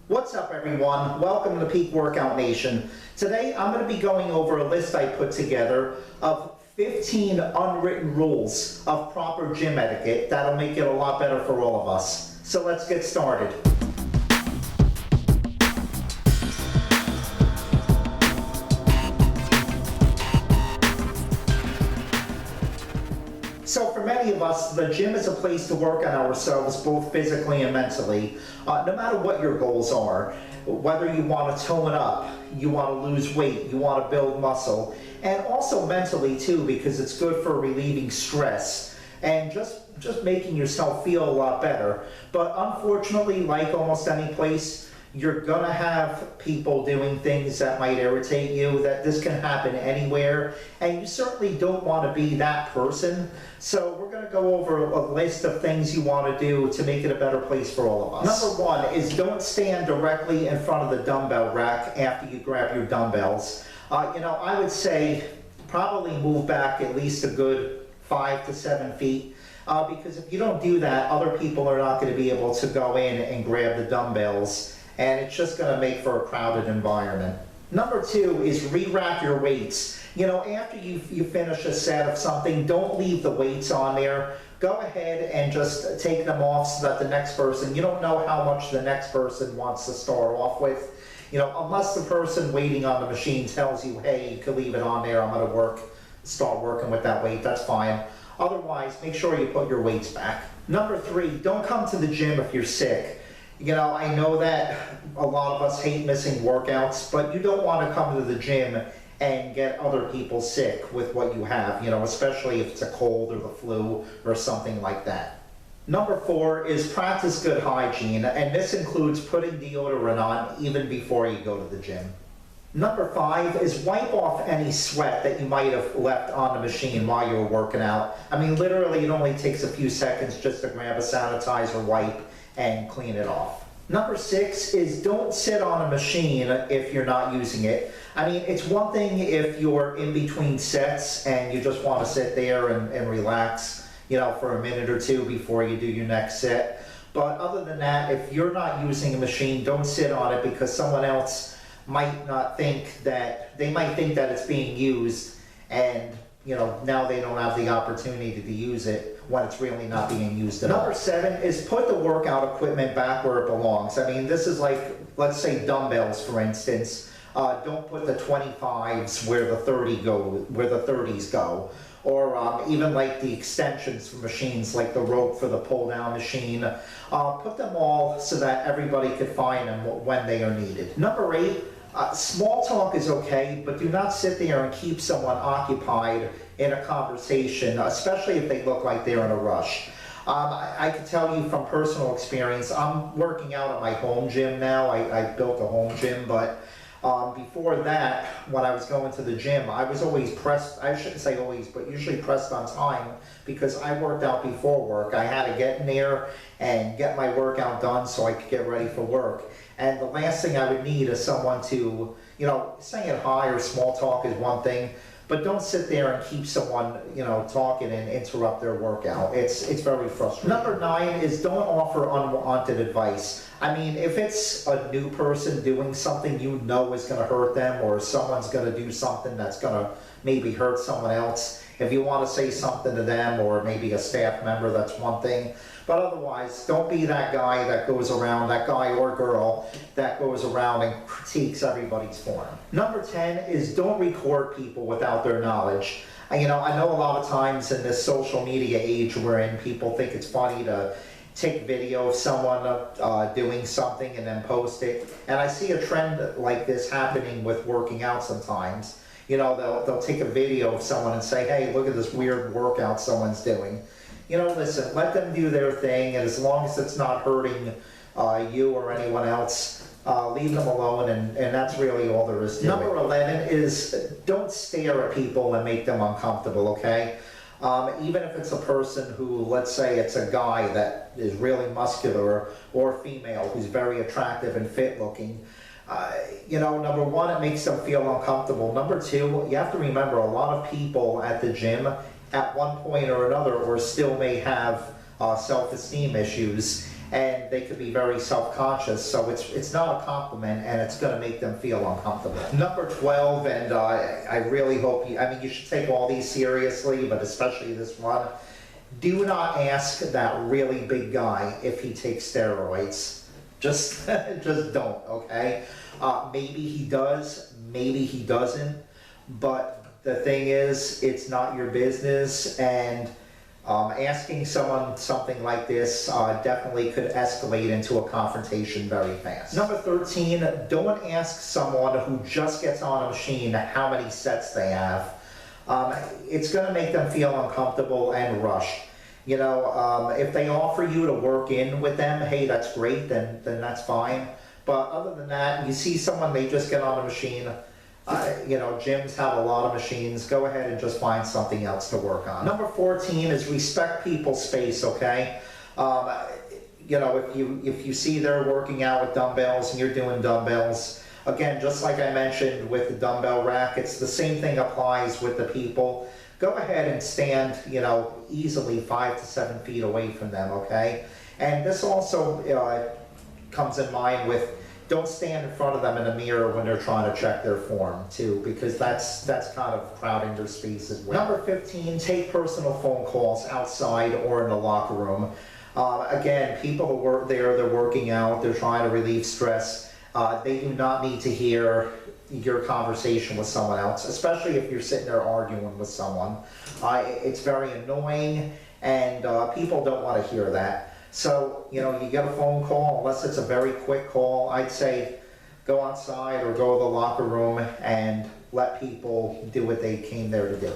What's up everyone? Welcome to Peak Workout Nation. Today I'm going to be going over a list I put together of 15 unwritten rules of proper gym etiquette that'll make it a lot better for all of us. So let's get started. So for many of us, the gym is a place to work on ourselves both physically and mentally, no matter what your goals are. Whether you want to tone up, you want to lose weight, you want to build muscle, and also mentally too, because it's good for relieving stress and just making yourself feel a lot better. But unfortunately, like almost any place, you're gonna have people doing things that might irritate you. That this can happen anywhere, and you certainly don't want to be that person. So we're gonna go over a list of things you want to do to make it a better place for all of us. Number one is don't stand directly in front of the dumbbell rack after you grab your dumbbells. I would say probably move back at least a good 5 to 7 feet. Because if you don't do that, other people are not going to be able to go in and grab the dumbbells, and it's just going to make for a crowded environment. Number two is re-rack your weights. After you finish a set of something, don't leave the weights on there. Go ahead and just take them off so that the next person, you don't know how much the next person wants to start off with. Unless the person waiting on the machine tells you, hey, you can leave it on there, I'm going to start working with that weight, that's fine. Otherwise, make sure you put your weights back. Number three, don't come to the gym if you're sick. I know that a lot of us hate missing workouts, but you don't want to come to the gym and get other people sick with what you have, especially if it's a cold or the flu or something like that. Number four is practice good hygiene, and this includes putting deodorant on even before you go to the gym. Number five is wipe off any sweat that you might have left on the machine while you were working out. I mean, literally, it only takes a few seconds just to grab a sanitizer wipe and clean it off. Number six is don't sit on a machine if you're not using it. I mean, it's one thing if you're in between sets and you just want to sit there and relax, for a minute or two before you do your next set. But other than that, if you're not using a machine, don't sit on it, because someone else might think that it's being used, and now they don't have the opportunity to use it when it's really not being used at all. Number seven is put the workout equipment back where it belongs. I mean, this is like, let's say dumbbells, for instance. Don't put the 25s where the 30s go. Or even like the extensions for machines, like the rope for the pull-down machine. Put them all so that everybody could find them when they are needed. Number eight, small talk is okay, but do not sit there and keep someone occupied in a conversation, especially if they look like they're in a rush. I can tell you from personal experience, I'm working out at my home gym now. I built a home gym, but before that, when I was going to the gym, I was always pressed, I shouldn't say always, but usually pressed on time, because I worked out before work. I had to get in there and get my workout done so I could get ready for work. And the last thing I would need is someone to, saying hi or small talk is one thing, but don't sit there and keep someone, talking and interrupt their workout. It's very frustrating. Number nine is don't offer unwanted advice. I mean, if it's a new person doing something is going to hurt them, or someone's going to do something that's going to maybe hurt someone else, if you want to say something to them or maybe a staff member, that's one thing. But otherwise, don't be that guy that goes around, that guy or girl that goes around and critiques everybody's form. Number 10 is don't record people without their knowledge. I know a lot of times in this social media age we're in, people think it's funny to take video of someone doing something and then post it. And I see a trend like this happening with working out sometimes. They'll take a video of someone and say, hey, look at this weird workout someone's doing. Listen, let them do their thing, and as long as it's not hurting you or anyone else, leave them alone, and that's really all there is to it. Number 11 is don't stare at people and make them uncomfortable, okay? Even if it's a person who, let's say it's a guy that is really muscular, or female who's very attractive and fit looking, number one, it makes them feel uncomfortable. Number two, you have to remember, a lot of people at the gym at one point or another, or still may have self-esteem issues, and they could be very self-conscious, so it's not a compliment, and it's going to make them feel uncomfortable. Number 12, and I really hope you, I mean, you should take all these seriously, but especially this one. Do not ask that really big guy if he takes steroids. Just don't, okay? Maybe he does, maybe he doesn't, but the thing is, it's not your business, and asking someone something like this definitely could escalate into a confrontation very fast. Number 13, don't ask someone who just gets on a machine how many sets they have. It's going to make them feel uncomfortable and rushed. You know, if they offer you to work in with them, hey, that's great, then that's fine. But other than that, you see someone, they just get on a machine. You know, gyms have a lot of machines. Go ahead and just find something else to work on. Number 14 is respect people's space, okay? You know, if you see they're working out with dumbbells and you're doing dumbbells, again, just like I mentioned with the dumbbell rack, it's the same thing applies with the people. Go ahead and stand, you know, easily 5 to 7 feet away from them, okay? And this also comes in mind with, don't stand in front of them in a mirror when they're trying to check their form too, because that's kind of crowding their space as well. Number 15, take personal phone calls outside or in the locker room. Again, people who work there, they're working out, they're trying to relieve stress. They do not need to hear your conversation with someone else, especially if you're sitting there arguing with someone. It's very annoying, and people don't want to hear that. So, you know, you get a phone call, unless it's a very quick call, I'd say go outside or go to the locker room and let people do what they came there to do.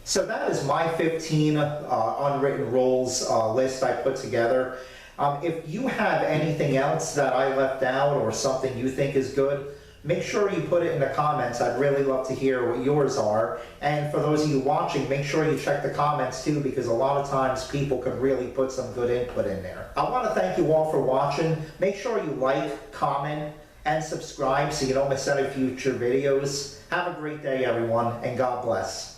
So that is my 15 unwritten rules list I put together. If you have anything else that I left out or something you think is good, make sure you put it in the comments. I'd really love to hear what yours are. And for those of you watching, make sure you check the comments too, because a lot of times people can really put some good input in there. I want to thank you all for watching. Make sure you like, comment, and subscribe so you don't miss any future videos. Have a great day, everyone, and God bless.